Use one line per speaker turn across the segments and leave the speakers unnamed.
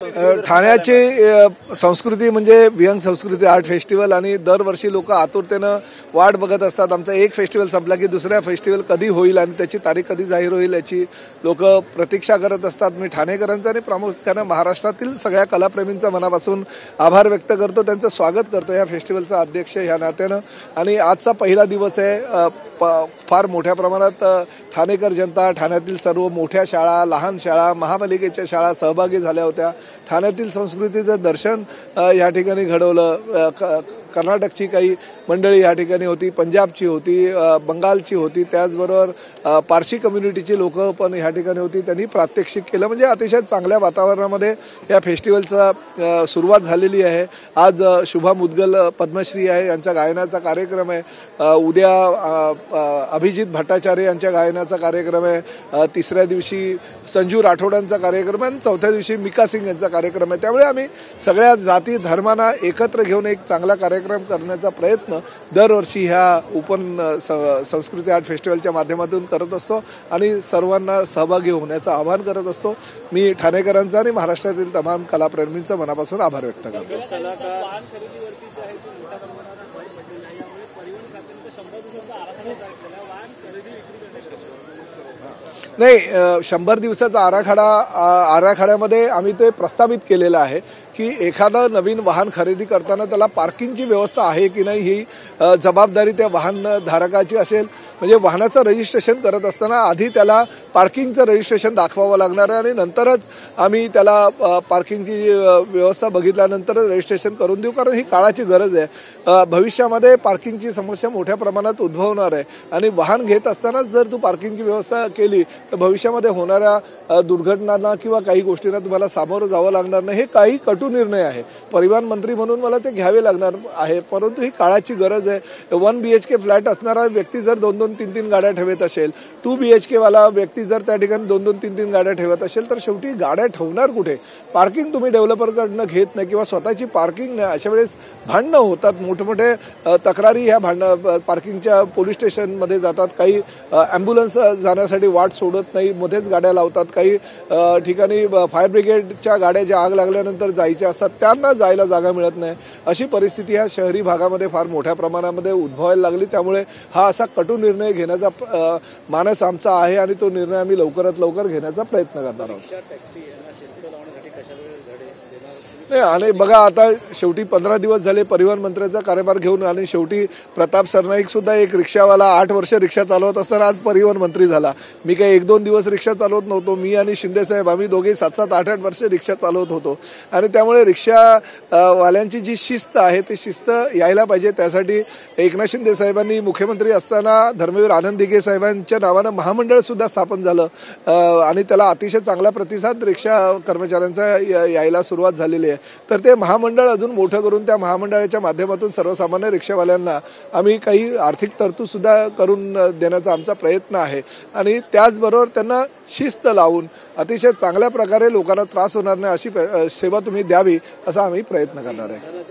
ठाण्याची संस्कृती म्हणजे विहंग संस्कृती आर्ट फेस्टिवल आणि दरवर्षी लोक आतुरतेनं वाट बघत असतात। आमचा एक फेस्टिवल संपला की दुसरा फेस्टिवल कधी होईल आणि त्याची तारीख कधी जाहीर होईल याची लोक प्रतीक्षा करत असतात। मी ठाणेकरांचा आणि प्रामुख्याने महाराष्ट्रातील सगळ्या कलाप्रेमींचा मनापासून आभार व्यक्त करतो, त्यांचं स्वागत करतो या फेस्टिवलचा अध्यक्ष या नात्यानं। आणि आजचा पहिला दिवस आहे। फार मोठ्या प्रमाणात ठाणेकर जनता, ठाण्यातील सर्व मोठ्या शाळा, लहान शाळा, महापालिकेच्या शाळा सहभागी झाल्या होत्या। ठाण्यातील संस्कृतीचं दर्शन या ठिकाणी घडवलं। कर्नाटकची काही मंडळी या ठिकाणी होती, पंजाबची होती, बंगालची होती, त्याचबरोबर पारशी कम्युनिटीची लोक पण या ठिकाणी होती। त्यांनी प्रात्यक्षिक केलं, म्हणजे अतिशय चांगल्या वातावरणामध्ये या फेस्टिवलचा सुरुवात झालेली आहे। आज शुभा मुदगल पद्मश्री आहे, यांचा गायनाचा कार्यक्रम आहे। उद्या अभिजित भट्टाचार्य यांच्या गायनाचा कार्यक्रम आहे। तिसऱ्या दिवशी संजू राठोडांचा कार्यक्रम आहे आणि चौथ्या दिवशी मिका सिंग यांचा कार्यक्रम आहे। त्यामुळे आम्ही सगळ्या जाती धर्मांना एकत्र घेऊन एक चांगला कार्यक्रम करण्याचा प्रयत्न दरवर्षी ह्या संस्कृती आर्ट फेस्टिवलच्या माध्यमातून करत असतो आणि सर्वांना सहभागी होण्याचं आवाहन करत असतो। मी ठाणेकरांचा आणि महाराष्ट्रातील तमाम कलाप्रेमींचा मनापासून आभार व्यक्त करतो। नाही, 100 दिवसाचा आराखड्यामध्ये आम्ही ते प्रस्तावित केलेलं आहे की एखादं नवीन वाहन खरेदी करताना त्याला पार्किंगची व्यवस्था आहे की नाही ही जबाबदारी त्या वाहन धारकाची असेल। म्हणजे वाहनाचं रजिस्ट्रेशन करत असताना आधी त्याला पार्किंगचं रजिस्ट्रेशन दाखवावं लागणार आहे आणि नंतरच आम्ही त्याला पार्किंगची व्यवस्था बघितल्यानंतरच रजिस्ट्रेशन करून देऊ, कारण ही काळाची गरज आहे। भविष्यामध्ये पार्किंगची समस्या मोठ्या प्रमाणात उद्भवणार आहे आणि वाहन घेत असतानाच जर तू पार्किंगची व्यवस्था केली तर भविष्यामध्ये होणाऱ्या दुर्घटनांना किंवा काही गोष्टींना तुम्हाला सामोरं जावं लागणार नाही। हे काही कटू निर्णय आहे, परिवहन मंत्री म्हणून मला ते घ्यावे लागणार आहे, परंतु ही काळाची गरज आहे। 1 BHK फ्लॅट असणारा व्यक्ती जर 2-2, 3-3 गाड्या ठेवत असेल, 2 BHK वाला व्यक्ती जर त्या ठिकाणी 2-2, 3-3 गाड्या ठेवत असेल तर शेवटी गाड्या ठेवणार कुठे? पार्किंग तुम्ही डेव्हलपरकडनं घेत नाही किंवा स्वतःची पार्किंग नाही, अशा वेळेस भांडणं होतात, मोठमोठे तक्रारी ह्या पार्किंगच्या पोलीस स्टेशनमध्ये जातात। काही ॲम्ब्युलन्स जाण्यासाठी वाट सोडत नाही, मध्येच गाड्या लावतात। काही ठिकाणी फायर ब्रिगेडच्या गाड्या ज्या आग लागल्यानंतर जायच्या असतात त्यांना जायला जागा मिळत नाही। अशी परिस्थिती ह्या शहरी भागामध्ये फार मोठ्या प्रमाणामध्ये उद्भवायला लागली। त्यामुळे हा असा कटू निर्णय घेण्याचा मानस आमचा आहे आणि तो निर्णय आम्ही लवकरात लवकर घेण्याचा प्रयत्न करणार आहोत। नाही, आणि बघा आता शेवटी 15 दिवस झाले परिवहन मंत्र्यांचा कार्यभार घेऊन आणि शेवटी प्रताप सरनाईक सुद्धा एक रिक्षावाला 8 वर्ष रिक्षा चालवत असताना आज परिवहन मंत्री झाला। मी काही 1-2 दिवस रिक्षा चालवत नव्हतो, मी आणि शिंदे साहेब आम्ही दोघे 7-7, 8-8 वर्ष रिक्षा चालवत होतो आणि त्यामुळे रिक्षावाल्यांची जी शिस्त आहे ती शिस्त यायला पाहिजे। त्यासाठी एकनाथ शिंदे साहेबांनी मुख्यमंत्री असताना धर्मवीर आनंद दिघे साहेबांच्या नावानं महामंडळ सुद्धा स्थापन झालं आणि त्याला अतिशय चांगला प्रतिसाद रिक्षा कर्मचाऱ्यांचा यायला सुरुवात झालेली आहे। तर ते महामंडळ अजून मोठं करून त्या महामंडळाच्या माध्यमातून सर्वसामान्य रिक्षावाल्यांना आम्ही काही आर्थिक तरतूद सुद्धा करून देण्याचा आमचा प्रयत्न आहे आणि त्याचबरोबर त्यांना शिस्त लावून अतिशय चांगल्या प्रकारे लोकांना त्रास होणार नाही अशी सेवा तुम्ही द्यावी असा आम्ही प्रयत्न करणार आहे।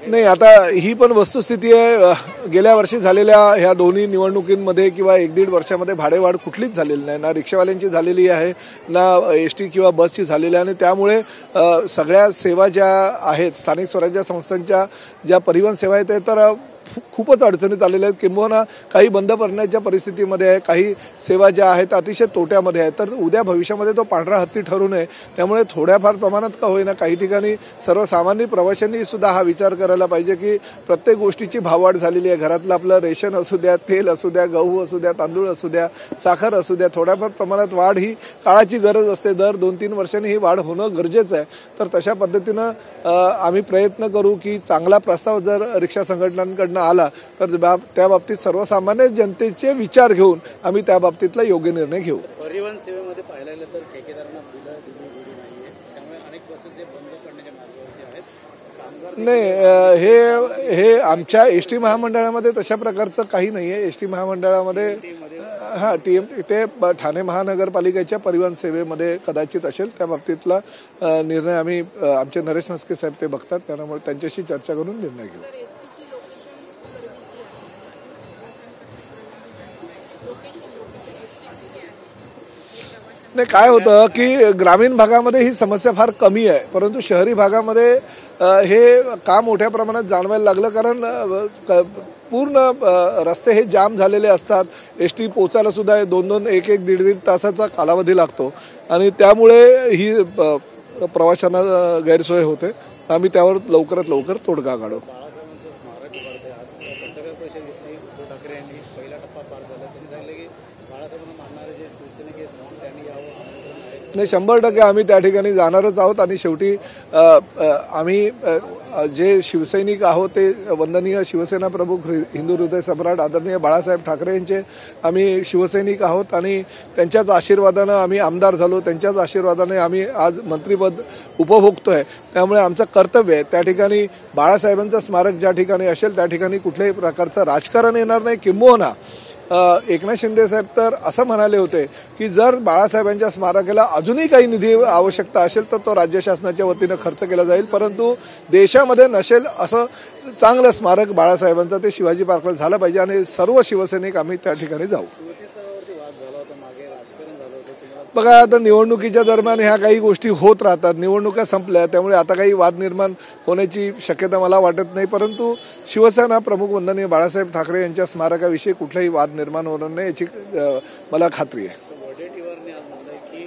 नाही, आता ही पण वस्तुस्थिती आहे। गेल्या वर्षी झालेल्या ह्या दोन्ही निवडणुकींमध्ये किंवा 1-1.5 वर्षामध्ये भाडेवाढ कुठलीच झालेली नाही, ना रिक्षावाल्यांची झालेली आहे ना ST किंवा बसची झालेली आहे आणि त्यामुळे सगळ्या सेवा ज्या आहेत स्थानिक स्वराज्य संस्थांच्या ज्या परिवहन सेवा आहेत ते तर खूपच अडचणीत आलेल्या आहेत, किंबहुना काही बंद पडण्याच्या परिस्थितीमध्ये आहे, काही सेवा ज्या आहेत अतिशय तोट्यामध्ये आहेत। तर उद्या भविष्यामध्ये तो पांढरा हत्ती ठरू नये त्यामुळे थोड्याफार प्रमाणात का होईना काही ठिकाणी सर्वसामान्य प्रवाशांनी सुद्धा हा विचार करायला पाहिजे की प्रत्येक गोष्टीची भाववाढ झालेली आहे। घरातलं आपलं रेशन असू द्या, तेल असू द्या, गहू असू द्या, तांदूळ असू द्या, साखर असू द्या, थोड्याफार प्रमाणात वाढ ही काळाची गरज असते। दर 2-3 वर्षांनी ही वाढ होणं गरजेचं आहे। तर तशा पद्धतीनं आम्ही प्रयत्न करू की चांगला प्रस्ताव जर रिक्षा संघटनांकडनं आला तर त्या बाबतीत सर्वसामान्य जनतेचे विचार घेऊन आम्ही त्या बाबतीतला योग्य निर्णय घेऊ।
परिवहन सेवेमध्ये पाहायला गेलं तर ठेकेदारांना नाहीये, त्यामुळे अनेक बसेस बंद पडण्याच्या मार्गावरती आहेत।
नाही, हे आमच्या ST महामंडळामध्ये तशा प्रकारचं काही नाहीये। ST महामंडळामध्ये ते ठाणे महानगरपालिकेच्या परिवहन सेवेमध्ये कदाचित असेल, त्या बाबतीतला निर्णय आम्ही आमचे नरेश म्हस्के साहेब ते बघतात, त्यामुळे त्यांच्याशी चर्चा करून निर्णय घेऊ। नाही, काय होतं की ग्रामीण भागामध्ये ही समस्या फार कमी आहे, परंतु शहरी भागामध्ये हे काम मोठ्या प्रमाणात जाणवायला लागलं. कारण पूर्ण रस्ते हे जाम झालेले असतात. एसटी पोचायला सुद्धा 2-2, 1-1, 1.5 तासाचा कालावधी लागतो आणि त्यामुळे ही प्रवाशांना गैरसोय होते. आम्ही त्यावर लवकरात लवकर तोडगा काढू.
बाळासाहेबांचं स्मारक उभारते आज पत्रकार परिषद घेतली. उद्धव ठाकरे यांनी पहिला टप्पा पार झाला. त्यांनी सांगितलं की बाळासाहेबांना मानणारे जे शिवसैनिक आहेत त्यांनी यावं आमंत्रण आहे.
नाही, 100% आम्ही त्या ठिकाणी जाणारच आहोत आणि शेवटी आम्ही जे शिवसैनिक आहोत ते वंदनीय शिवसेना प्रमुख हिंदू हृदय सम्राट आदरणीय बाळासाहेब ठाकरे यांचे आम्ही शिवसैनिक आहोत आणि त्यांच्याच आशीर्वादानं आम्ही आमदार झालो. त्यांच्याच आशीर्वादाने आम्ही आज मंत्रिपद उपभोगतोय. त्यामुळे आमचं कर्तव्य आहे त्या ठिकाणी बाळासाहेबांचं स्मारक ज्या ठिकाणी असेल त्या ठिकाणी कुठल्याही प्रकारचं राजकारण येणार नाही. किंबहुना एकनाथ शिंदे साहेब तर असं म्हणाले होते की जर बाळासाहेबांच्या स्मारकाला अजूनही काही निधी आवश्यकता असेल तर तो राज्य शासनाच्या वतीनं खर्च केला जाईल, परंतु देशामध्ये नसेल असं चांगलं स्मारक बाळासाहेबांचं ते शिवाजी पार्कला झालं पाहिजे आणि सर्व शिवसैनिक आम्ही त्या ठिकाणी जाऊ. बघा, आता निवडणुकीच्या दरम्यान ह्या काही गोष्टी होत राहतात. निवडणुका संपल्या त्यामुळे आता काही वाद निर्माण होण्याची शक्यता मला वाटत नाही, परंतु शिवसेना प्रमुख वंदनीय बाळासाहेब ठाकरे यांच्या स्मारकाविषयी कुठलाही वाद निर्माण होणार नाही याची मला खात्री आहे.
वडेट्टीवारने आज म्हटलंय की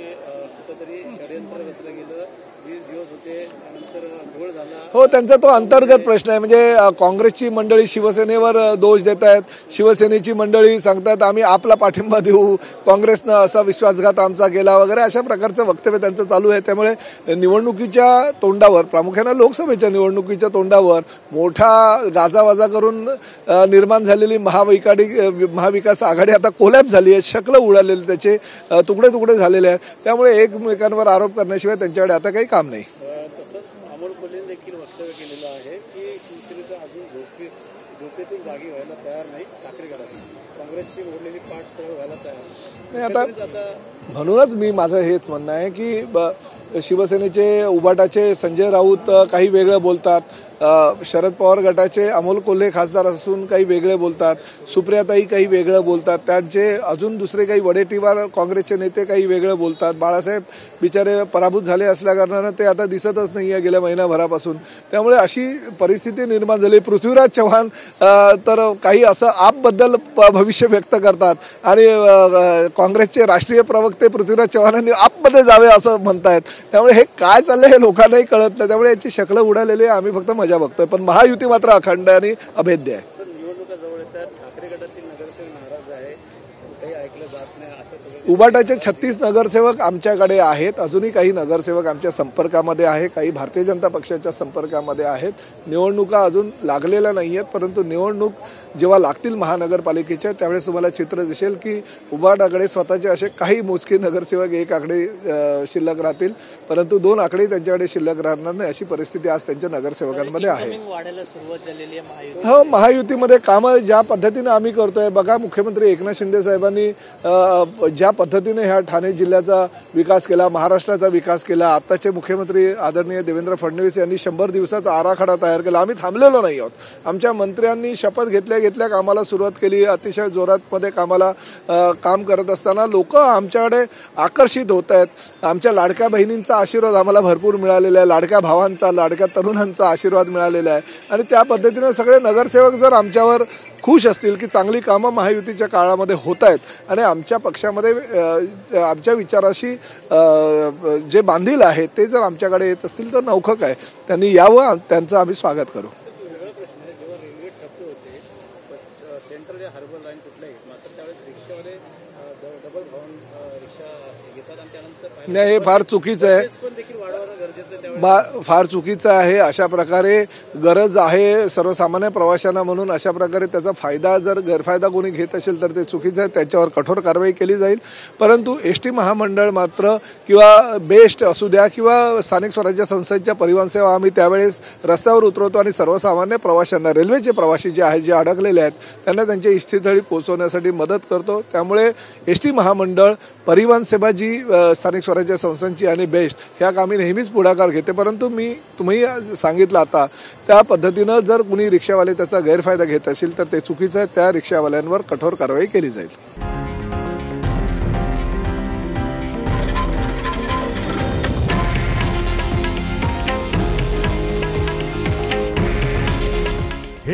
कुठंतरी षडयंत्र रचलं गेलं, 20 दिवस होते त्यानंतर घोळ झाला.
हो, त्यांचा तो अंतर्गत प्रश्न आहे. म्हणजे काँग्रेसची मंडळी शिवसेनेवर दोष देत आहेत, शिवसेनेची मंडळी सांगतात आम्ही आपला पाठिंबा देऊ, काँग्रेसनं असा विश्वासघात आमचा केला वगैरे अशा प्रकारचं वक्तव्य त्यांचं चालू आहे. त्यामुळे निवडणुकीच्या तोंडावर, प्रामुख्याने लोकसभेच्या निवडणुकीच्या तोंडावर मोठा गाजावाजा करून निर्माण झालेली महाविकास आघाडी आता कोलॅप्स झाली आहे. शकलं उडालेली, त्याचे तुकडे तुकडे झालेले आहेत. त्यामुळे एकमेकांवर आरोप करण्याशिवाय त्यांच्याकडे आता काही काम नाही.
तसंच अमोल कोल्हेने देखील वक्तव्य केलेलं आहे की शिवसेनेचं अजून झोपेतून जागी व्हायला तयार नाही ठाकरे घरात, काँग्रेसची मोडलेली पाठ सरळ व्हायला तयार
नाही. आता म्हणूनच माझं हेच म्हणणं आहे की शिवसेनेचे उबाटाचे संजय राऊत काही वेगळं बोलतात, शरद पवार गटाचे अमोल कोल्हे खासदार असून काही वेगळे बोलतात, सुप्रियाताई काही वेगळं बोलतात, त्यांचे अजून दुसरे काही वडेट्टीवार काँग्रेसचे नेते काही वेगळं बोलतात. बाळासाहेब बिचारे पराभूत झाले असल्याकारणानं ते आता दिसतच नाही आहे गेल्या महिनाभरापासून. त्यामुळे अशी परिस्थिती निर्माण झाली. पृथ्वीराज चव्हाण तर काही असं आपबद्दल भविष्य व्यक्त करतात आणि काँग्रेसचे राष्ट्रीय प्रवक्ते पृथ्वीराज चव्हाणांनी आपमध्ये जावे असं म्हणतायत. त्यामुळे हे काय चाललंय हे लोकांनाही कळत नाही. त्यामुळे याची शकलं उडालेली आहे. आम्ही फक्त मजा बघतोय, पण महायुती मात्र अखंड आणि अभेद्य आहे.
निवडणुका जवळ येतात, ठाकरे गटातील नगरसेवक नाराज आहे, कुठेही ऐकलं जात नाही असं
उबाटाचे 36 नगरसेवक आमच्याकडे आहेत. अजूनही काही नगरसेवक आमच्या संपर्कामध्ये आहे, काही भारतीय जनता पक्षाच्या संपर्कामध्ये आहेत. निवडणुका अजून लागलेल्या नाही आहेत, परंतु निवडणूक जेव्हा लागतील महानगरपालिकेच्या त्यावेळेस तुम्हाला चित्र दिसेल की उबाटाकडे स्वतःचे असे काही मोजके नगरसेवक, 1 आकडे शिल्लक राहतील, परंतु 2 आकडे त्यांच्याकडे शिल्लक राहणार नाही अशी परिस्थिती आज त्यांच्या नगरसेवकांमध्ये आहे. हो, महायुतीमध्ये कामं ज्या पद्धतीने आम्ही करतोय, बघा मुख्यमंत्री एकनाथ शिंदे साहेबांनी ज्या पद्धतीने ह्या ठाणे जिल्ह्याचा विकास केला, महाराष्ट्राचा विकास केला, आताचे मुख्यमंत्री आदरणीय देवेंद्र फडणवीस यांनी 100 दिवसाचा आराखडा तयार केला. आम्ही थांबलेलो नाही आहोत. आमच्या मंत्र्यांनी शपथ घेतल्या कामाला सुरुवात केली. अतिशय जोरात मध्ये कामाला काम करत असताना लोक आमच्याकडे आकर्षित होत आहेत. आमच्या लाडक्या बहिणींचा आशीर्वाद आम्हाला भरपूर मिळालेला आहे, लाडक्या भावांचा, लाडक्या तरुणांचा आशीर्वाद मिळालेला आहे आणि त्या पद्धतीने सगळे नगरसेवक जर आमच्यावर खुश असतील की चांगली कामं महायुतीच्या काळामध्ये होत आहेत आणि आमच्या पक्षामध्ये आमच्या विचाराशी जे बांधील आहेत ते जर आमच्याकडे येत असतील तर नौखक आहे. त्यांनी यावं, त्यांचं आम्ही स्वागत करू.
सेंट्रल हार्बर लाईन कुठलाही मात्र त्यावेळेस रिक्षावाले डबल भाऊन रिक्षा घेतात आणि त्यानंतर
नाही, हे फार चुकीचं आहे. फार चुकीचं आहे. अशा प्रकारे गरज आहे सर्वसामान्य प्रवाशांना म्हणून अशा प्रकारे त्याचा फायदा जर गैरफायदा कोणी घेत असेल तर ते चुकीचं आहे. त्याच्यावर कठोर कारवाई केली जाईल. परंतु एसटी महामंडळ मात्र किंवा बेस्ट असू द्या किंवा स्थानिक स्वराज्य संस्थांच्या परिवहन सेवा आम्ही त्यावेळेस रस्त्यावर उतरवतो आणि सर्वसामान्य प्रवाशांना, रेल्वेचे प्रवासी जे आहेत, जे अडकलेले आहेत, त्यांना त्यांच्या इष्टस्थळी पोहोचवण्यासाठी मदत करतो. त्यामुळे एसटी महामंडळ, परिवहन सेवा जी स्थानिक स्वराज्य संस्थांची आणि बेस्ट ह्या कामी नेहमीच पुढाकार घेते. परंतु तुम्ही सांगितलं आता त्या पद्धतीनं जर कुणी रिक्षावाले त्याचा गैरफायदा घेत असेल तर ते चुकीचं आहे. त्या रिक्षावाल्यांवर कठोर कारवाई केली जाईल.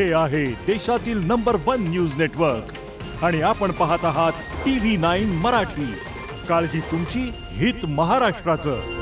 हे आहे देशातील नंबर 1 न्यूज नेटवर्क आणि आपण पाहत आहात TV9 मराठी. काळजी तुमची, हित महाराष्ट्राचं.